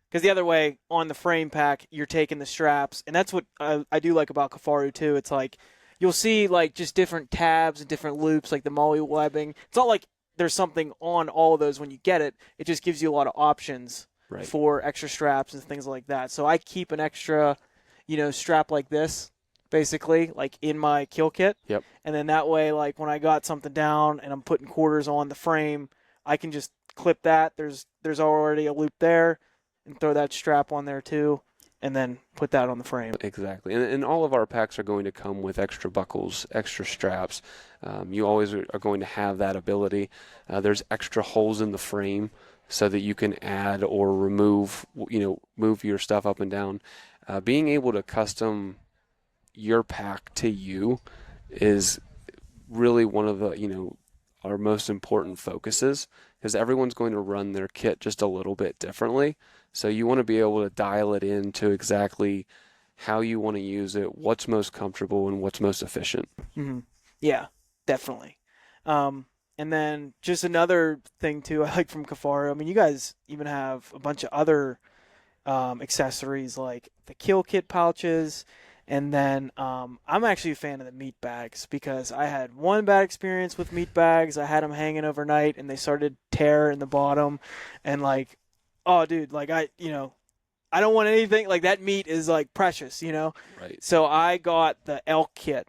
because the other way, on the frame pack, you're taking the straps. And that's what I do like about Kifaru, too. It's like, you'll see, like, just different tabs and different loops, like the MOLLE webbing. It's not like there's something on all of those when you get it. It just gives you a lot of options for extra straps and things like that. So I keep an extra, strap like this, basically, like in my kill kit. Yep. And then that way, like when I got something down and I'm putting quarters on the frame, I can just clip that. There's already a loop there and throw that strap on there too. And then put that on the frame. Exactly. And all of our packs are going to come with extra buckles, extra straps. You always are going to have that ability. There's extra holes in the frame so that you can add or remove, move your stuff up and down. Being able to custom your pack to you is really one of the, our most important focuses, because everyone's going to run their kit just a little bit differently. So you want to be able to dial it in to exactly how you want to use it, what's most comfortable, and what's most efficient. Mm-hmm. Yeah, definitely. And then just another thing, too, I like from Kifaru. I mean, you guys even have a bunch of other accessories like the kill kit pouches. And then I'm actually a fan of the meat bags because I had one bad experience with meat bags. I had them hanging overnight, and they started to tear in the bottom. And, like, oh, dude, like, I don't want anything. Like, that meat is, like, precious, Right. So I got the elk kit.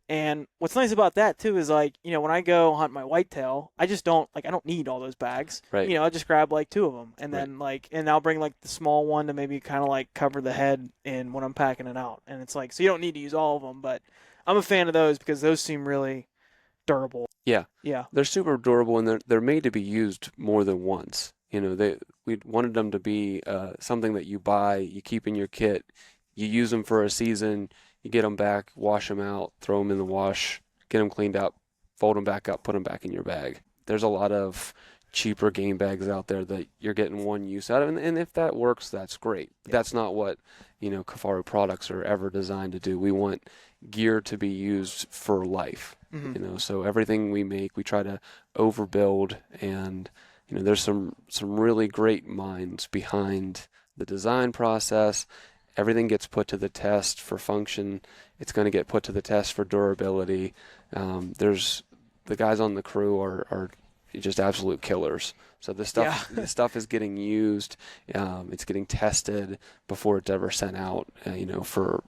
And what's nice about that, too, is, like, when I go hunt my whitetail, I just don't, like, I don't need all those bags. Right. I just grab, like, 2 of them. And then, like, and I'll bring, like, the small one to maybe kind of, like, cover the head in when I'm packing it out. And it's like, so you don't need to use all of them. But I'm a fan of those because those seem really durable. Yeah. Yeah. They're super durable, and they're made to be used more than once. We wanted them to be something that you buy, you keep in your kit, you use them for a season, you get them back, wash them out, throw them in the wash, get them cleaned up, fold them back up, put them back in your bag. There's a lot of cheaper game bags out there that you're getting one use out of, and if that works, that's great. But that's not what Kifaru products are ever designed to do. We want gear to be used for life. Mm-hmm. So everything we make, we try to overbuild, and there's some really great minds behind the design process. Everything gets put to the test for function. It's going to get put to the test for durability. There's the guys on the crew are just absolute killers. So the stuff is getting used. It's getting tested before it's ever sent out. For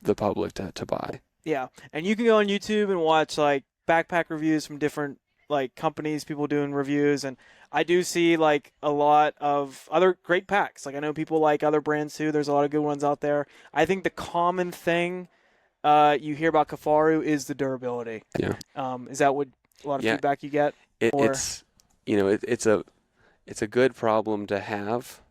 the public to buy. Yeah, and you can go on YouTube and watch like backpack reviews from different like companies, people doing reviews, and I do see like a lot of other great packs. Like I know people like other brands too. There's a lot of good ones out there. I think the common thing you hear about Kifaru is the durability. Yeah. Is that what a lot of feedback you get? It's a good problem to have.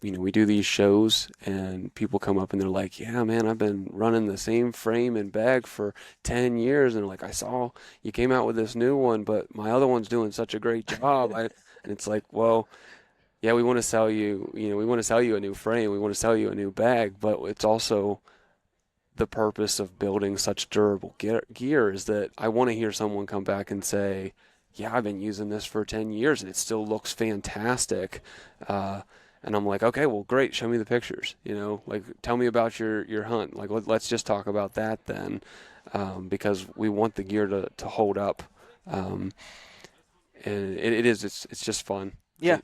We do these shows and people come up and they're like, yeah, man, I've been running the same frame and bag for 10 years. And like, I saw you came out with this new one, but my other one's doing such a great job. And it's like, well, yeah, we want to sell you, we want to sell you a new frame. We want to sell you a new bag, but it's also the purpose of building such durable gear is that I want to hear someone come back and say, yeah, I've been using this for 10 years and it still looks fantastic. And I'm like, okay, well, great. Show me the pictures. Like tell me about your hunt. Like let's just talk about that then, because we want the gear to hold up. And it's just fun. Yeah.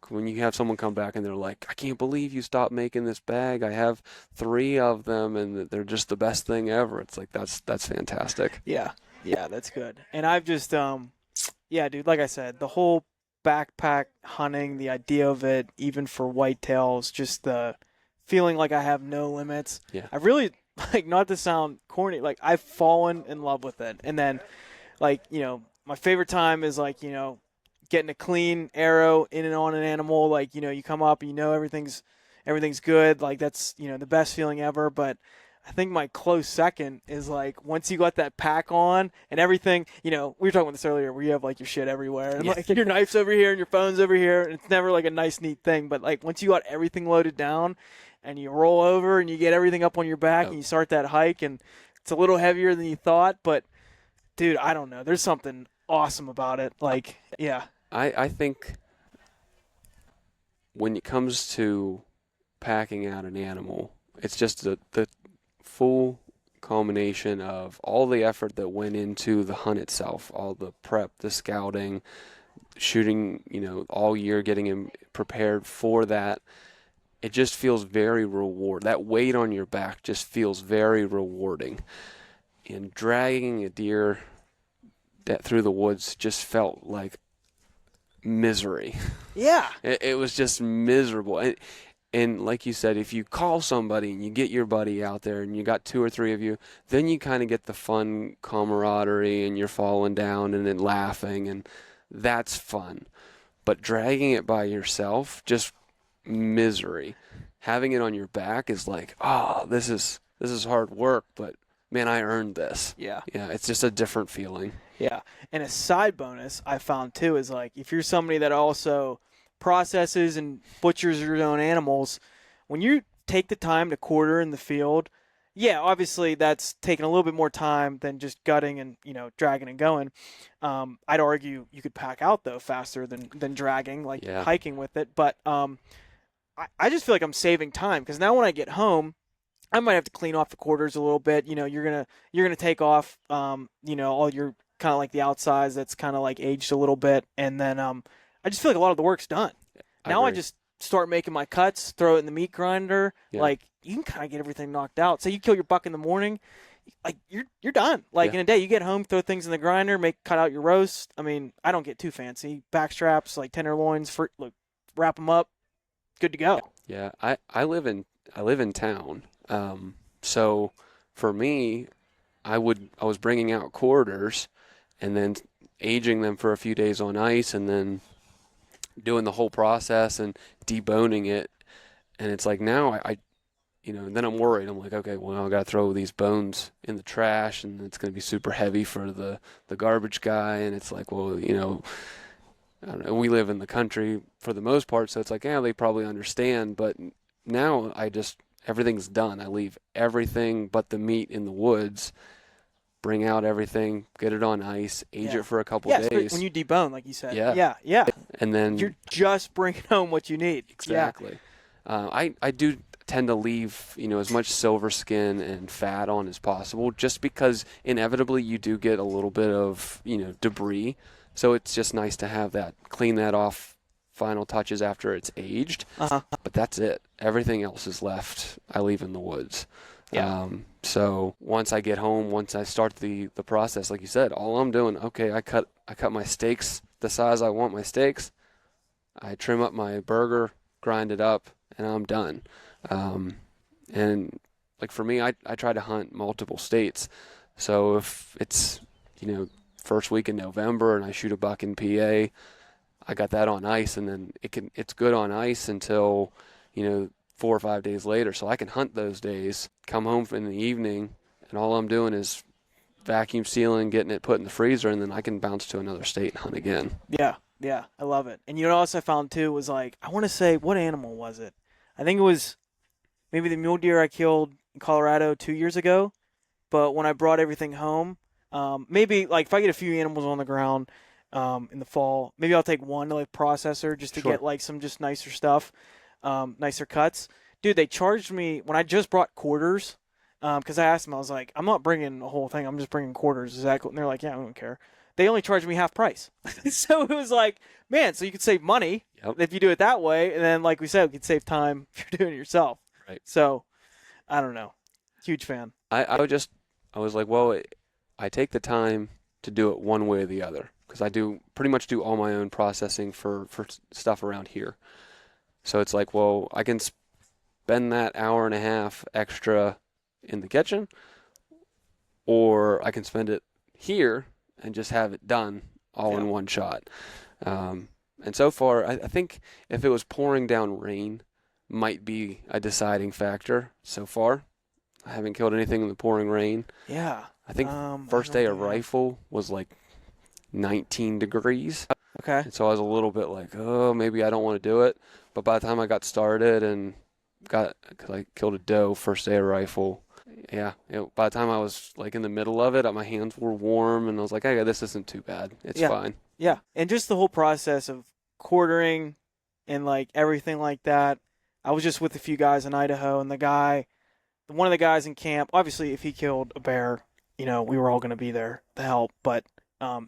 When you have someone come back and they're like, I can't believe you stopped making this bag. I have 3 of them and they're just the best thing ever. It's like, that's fantastic. Yeah. Yeah, that's good. And I've just, yeah, dude, like I said, the whole backpack hunting, the idea of it, even for whitetails, just the feeling like I have no limits. Yeah. I really, like, not to sound corny, like, I've fallen in love with it. And then, like, my favorite time is, like, getting a clean arrow in and on an animal. Like, you come up, everything's good. Like, that's, the best feeling ever. But I think my close second is, like, once you got that pack on and everything, we were talking about this earlier, where you have, like, your shit everywhere. And, like, your knife's over here and your phone's over here. And it's never, like, a nice, neat thing. But, like, once you got everything loaded down and you roll over and you get everything up on your back and you start that hike, and it's a little heavier than you thought. But, dude, I don't know. There's something awesome about it. Like, yeah. I think when it comes to packing out an animal, it's just the full culmination of all the effort that went into the hunt itself, all the prep, the scouting, shooting, all year, getting him prepared for that. It just feels very rewarding. That weight on your back just feels very rewarding. And dragging a deer through the woods just felt like misery. Yeah. It was just miserable. And like you said, if you call somebody and you get your buddy out there and you got 2 or 3 of you, then you kind of get the fun camaraderie and you're falling down and then laughing, and that's fun. But dragging it by yourself, just misery. Having it on your back is like, oh, this is hard work, but man, I earned this. Yeah. Yeah, it's just a different feeling. Yeah. And a side bonus I found too is, like, if you're somebody that also processes and butchers your own animals, when you take the time to quarter in the field, yeah, obviously that's taking a little bit more time than just gutting and, dragging and going. I'd argue you could pack out, though, faster than dragging, like hiking with it. But I just feel like I'm saving time, because now when I get home, I might have to clean off the quarters a little bit. You're gonna take off, all your kind of like the outsides that's kind of like aged a little bit, and then I just feel like a lot of the work's done. Now I just start making my cuts, throw it in the meat grinder. Yeah. Like, you can kind of get everything knocked out. Say you kill your buck in the morning, like you're done. Like in a day, you get home, throw things in the grinder, cut out your roast. I mean, I don't get too fancy. Back straps, like tenderloins, wrap them up, good to go. Yeah, I live in town. So for me, I was bringing out quarters and then aging them for a few days on ice and then doing the whole process and deboning it. And it's like, now and then I'm worried. I'm like, okay, well, I got to throw these bones in the trash and it's going to be super heavy for the garbage guy. And it's like, well, I don't know, we live in the country for the most part. So it's like, yeah, they probably understand. But now everything's done. I leave everything but the meat in the woods, bring out everything, get it on ice, age it for a couple days. When you debone, like you said. Yeah. And then you're just bringing home what you need. Exactly. Yeah. I do tend to leave, as much silver skin and fat on as possible, just because inevitably you do get a little bit of, debris. So it's just nice to have that, clean that off, final touches after it's aged. But that's it. Everything else is left, I leave in the woods. Yeah. So once I get home, once I start the process, like you said, all I'm doing, okay, I cut my steaks the size I want my steaks. I trim up my burger, grind it up, and I'm done. And like for me, I try to hunt multiple states. So if it's, first week in November and I shoot a buck in PA, I got that on ice, and then it's good on ice until, 4 or 5 days later. So I can hunt those days, come home in the evening, and all I'm doing is vacuum sealing, getting it put in the freezer, and then I can bounce to another state and hunt again. Yeah, I love it. And what else I found too was, like, I want to say, what animal was it? I think it was maybe the mule deer I killed in Colorado 2 years ago. But when I brought everything home, maybe like if I get a few animals on the ground in the fall, maybe I'll take one to like processor just to get like some just nicer stuff. nicer cuts. Dude, they charged me when I just brought quarters. Because I asked them, I was like, I'm not bringing the whole thing. I'm just bringing quarters. Is that cool? And they're like, yeah, I don't care. They only charged me half price. So it was like, man, so you could save money if you do it that way. And then, like we said, we could save time if you're doing it yourself. Right. So, I don't know. Huge fan. I was like, well, I take the time to do it one way or the other because I pretty much do all my own processing for stuff around here. So it's like, well, I can spend that hour and a half extra in the kitchen, or I can spend it here and just have it done all in one shot. And so far, I think if it was pouring down rain, might be a deciding factor. So far, I haven't killed anything in the pouring rain. Yeah. I think first day of rifle was like 19 degrees. Okay. And so I was a little bit like, oh, maybe I don't want to do it. But by the time I got started and because I killed a doe first day of rifle, by the time I was like in the middle of it, my hands were warm and I was like, hey, this isn't too bad. It's fine. Yeah. And just the whole process of quartering and like everything like that. I was just with a few guys in Idaho, and one of the guys in camp, obviously if he killed a bear, we were all going to be there to help, but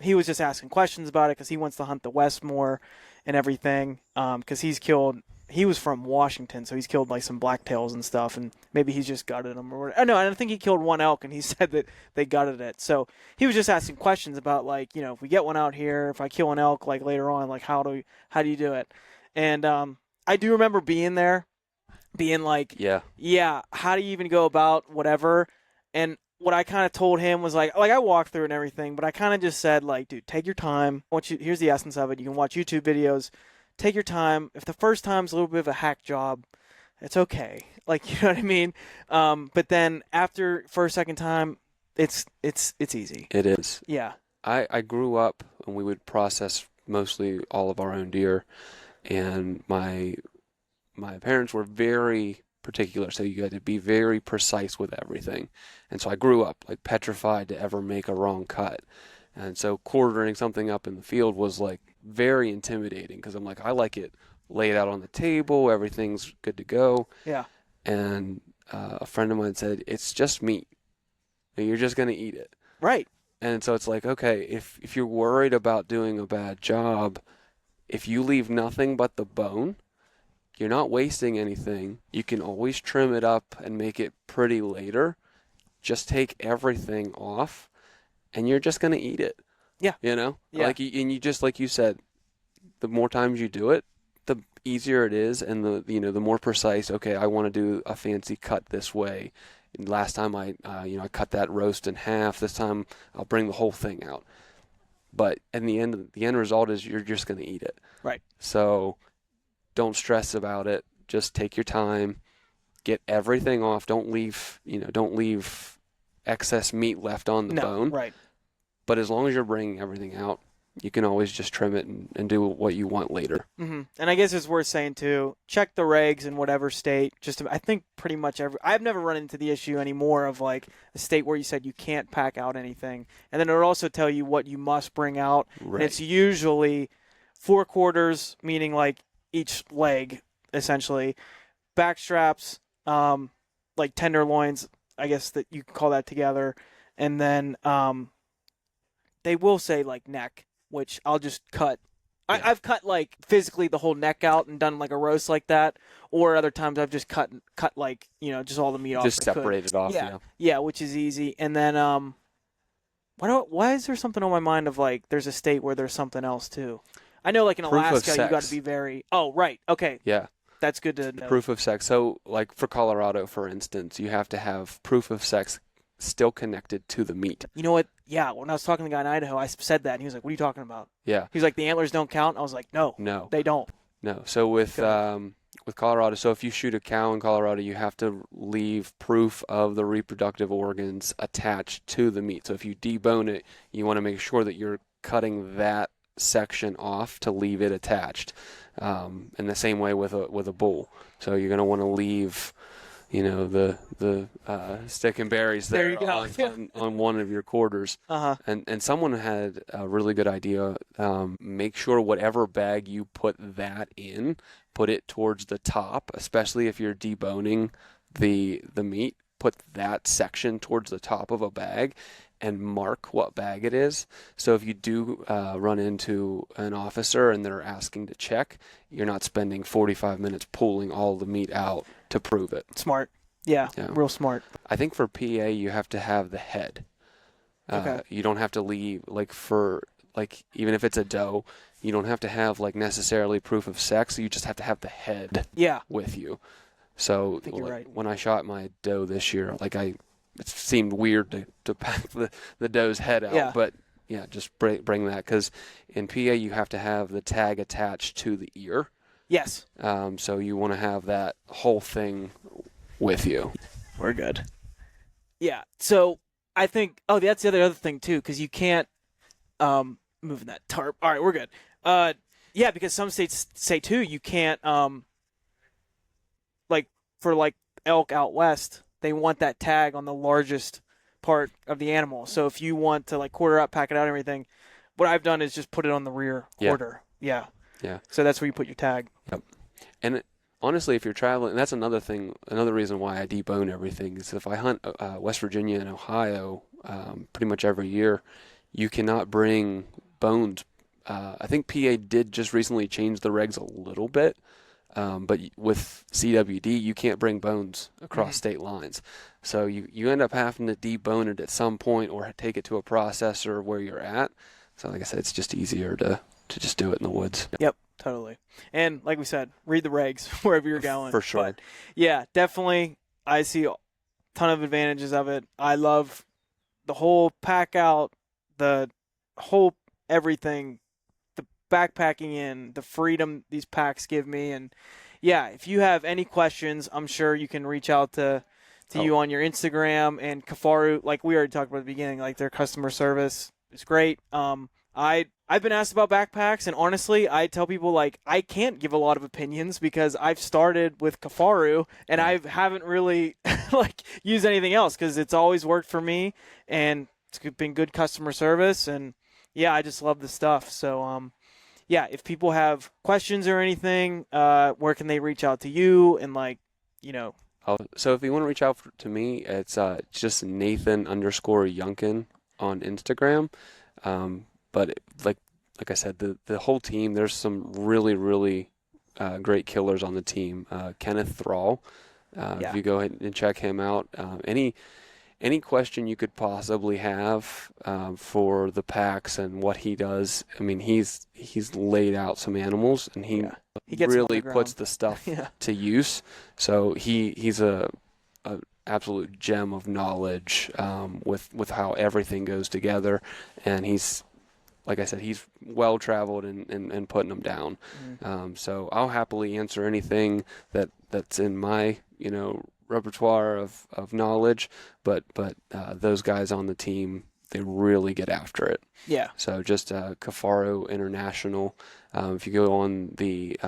he was just asking questions about it because he wants to hunt the West more and everything, because he was from Washington, so he's killed like some blacktails and stuff, and maybe he's just gutted them or whatever. No, I think he killed one elk, and he said that they gutted it. So he was just asking questions about like, if we get one out here, if I kill an elk like later on, like how do you do it? And I do remember being there, being like, how do you even go about whatever? And what I kind of told him was like I walked through and everything, but I kind of just said like, dude, take your time. Here's the essence of it. You can watch YouTube videos. Take your time. If the first time's a little bit of a hack job, it's okay. Like, you know what I mean? But then after first, second time, it's easy. It is. Yeah. I grew up and we would process mostly all of our own deer, and my parents were very particular, so you had to be very precise with everything. And so I grew up like petrified to ever make a wrong cut. And so quartering something up in the field was like very intimidating because I'm like, I like it laid out on the table, everything's good to go. Yeah. And a friend of mine said, it's just meat. You're just going to eat it. Right. And so it's like, okay, if you're worried about doing a bad job, if you leave nothing but the bone, you're not wasting anything. You can always trim it up and make it pretty later. Just take everything off, and you're just going to eat it. Yeah. Yeah. Like you said, the more times you do it, the easier it is, and the more precise. Okay, I want to do a fancy cut this way. And last time I cut that roast in half. This time I'll bring the whole thing out. But in the end result is you're just going to eat it. Right. So don't stress about it. Just take your time. Get everything off. Don't leave excess meat left on the bone. Right. But as long as you're bringing everything out, you can always just trim it and do what you want later. Mm-hmm. And I guess it's worth saying too, check the regs in whatever state. I think pretty much I've never run into the issue anymore of like a state where you said you can't pack out anything. And then it'll also tell you what you must bring out. Right. And it's usually 4 quarters, meaning like each leg, essentially. Back straps, like tenderloins, I guess that you can call that together. And then they will say like neck, which I'll just cut. Yeah. I've cut like physically the whole neck out and done like a roast like that. Or other times I've just cut like, just all the meat off. Just separate it off. Yeah, which is easy. And then why is there something on my mind of like there's a state where there's something else too? I know like in Alaska you got to be very. Oh, right. Okay. Yeah. That's good to know. Proof of sex. So like for Colorado, for instance, you have to have proof of sex still connected to the meat. You know what? Yeah, when I was talking to the guy in Idaho, I said that, and he was like, what are you talking about? Yeah. He was like, the antlers don't count? I was like, no, they don't. No. So with Colorado, so if you shoot a cow in Colorado, you have to leave proof of the reproductive organs attached to the meat. So if you debone it, you want to make sure that you're cutting that section off to leave it attached. In the same way with a bull. So you're going to want to leave, the stick and berries There you there go. on one of your quarters. And someone had a really good idea. Make sure whatever bag you put that in, put it towards the top, especially if you're deboning the meat. Put that section towards the top of a bag and mark what bag it is. So if you do run into an officer and they're asking to check, you're not spending 45 minutes pulling all the meat out to prove it. Smart. Yeah. Real smart. I think for PA, you have to have the head. Okay. You don't have to leave, even if it's a doe, you don't have to have, necessarily proof of sex. You just have to have the head with you. So I think you're right. When I shot my doe this year, it seemed weird to pack the doe's head out, but just bring that, because in PA you have to have the tag attached to the ear. Yes. So you want to have that whole thing with you. We're good. Yeah. So I think. Oh, that's the other thing too, because you can't moving that tarp. All right, we're good. Yeah, because some states say too you can't for elk out west, they want that tag on the largest part of the animal. So if you want to quarter up, pack it out, and everything, what I've done is just put it on the rear quarter. Yeah. So that's where you put your tag. Yep. And honestly, if you're traveling, and that's another reason why I debone everything, is if I hunt West Virginia and Ohio pretty much every year, you cannot bring bones. I think PA did just recently change the regs a little bit. But with CWD, you can't bring bones across state lines. So you end up having to debone it at some point or take it to a processor where you're at. So like I said, it's just easier to just do it in the woods. Yep, totally. And like we said, read the regs wherever you're going. For sure. But yeah, definitely. I see a ton of advantages of it. I love the whole pack out, the whole everything, backpacking in, the freedom these packs give me. And yeah, if you have any questions, I'm sure you can reach out to you on your Instagram. And Kifaru, like we already talked about at the beginning, their customer service is great. I've been asked about backpacks, and honestly, I tell people I can't give a lot of opinions because I've started with Kifaru and I haven't really used anything else because it's always worked for me and it's been good customer service. And yeah, I just love the stuff. So yeah, if people have questions or anything, where can they reach out to you? And So if you want to reach out to me, it's just Nathan _Younkin on Instagram. But like I said, the whole team, there's some really, really great killers on the team. Kenneth Thrall, if you go ahead and check him out, any question you could possibly have for the packs and what he does, I mean, he's laid out some animals, and he really puts the stuff to use. So he's a absolute gem of knowledge with how everything goes together, and he's, like I said, he's well traveled and putting them down. So I'll happily answer anything that's in my repertoire of knowledge, but those guys on the team, they really get after it. Yeah. So just Kifaru International. If you go on the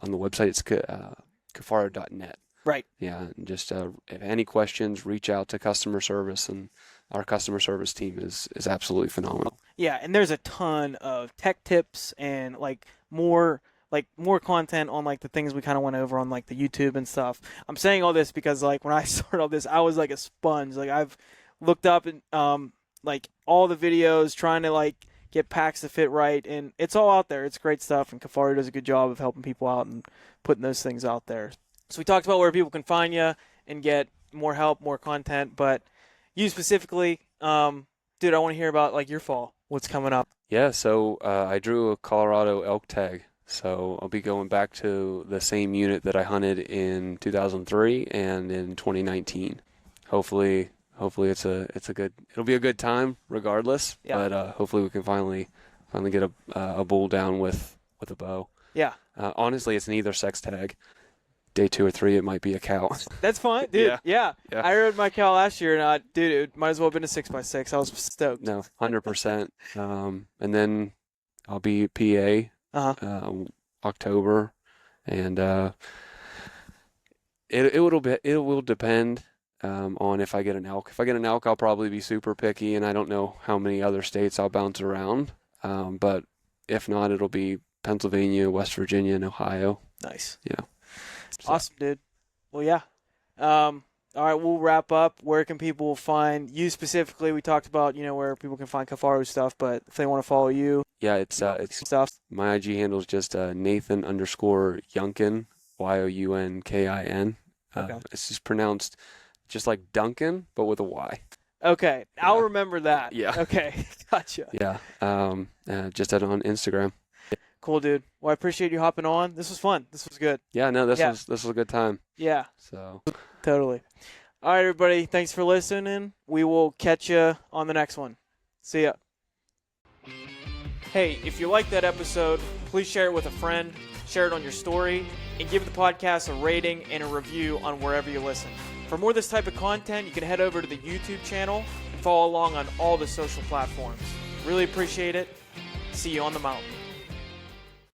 website, it's kifaru.net. Right. Yeah. And just if any questions, reach out to customer service, and our customer service team is absolutely phenomenal. Yeah, and there's a ton of tech tips and more content on the things we kind of went over on the YouTube and stuff. I'm saying all this because when I started all this, I was a sponge. I've looked up and all the videos trying to get packs to fit right, and it's all out there. It's great stuff, and Kifaru does a good job of helping people out and putting those things out there. So we talked about where people can find you and get more help, more content, but you specifically, dude, I want to hear about your fall. What's coming up? Yeah, so I drew a Colorado elk tag. So I'll be going back to the same unit that I hunted in 2003 and in 2019. Hopefully it'll be a good time regardless. Yeah. But hopefully we can finally get a bull down with a bow. Yeah. Honestly, it's an either sex tag. Day 2 or 3, it might be a cow. That's fine, dude. Yeah. I rode my cow last year, and dude, it might as well have been a 6x6. I was stoked. No, 100%. And then I'll be PA October, and It will depend on if I get an elk. If I get an elk, I'll probably be super picky, and I don't know how many other states I'll bounce around. But if not, it'll be Pennsylvania, West Virginia, and Ohio. Nice. Yeah. Awesome, dude. Well, yeah. All right, we'll wrap up. Where can people find you specifically? We talked about, where people can find Kifaru stuff, but if they want to follow you. Yeah, it's stuff. My IG handle is just Nathan_Younkin, YOUNKIN. Okay. It's just pronounced just like Duncan, but with a Y. Okay, I'll remember that. Yeah. Okay, gotcha. Yeah. Just on Instagram. Cool, dude. Well, I appreciate you hopping on. This was fun. This was good. Yeah, no, this was a good time. Yeah. So. Totally. All right, everybody. Thanks for listening. We will catch you on the next one. See ya. Hey, if you liked that episode, please share it with a friend, share it on your story, and give the podcast a rating and a review on wherever you listen. For more of this type of content, you can head over to the YouTube channel and follow along on all the social platforms. Really appreciate it. See you on the mountain.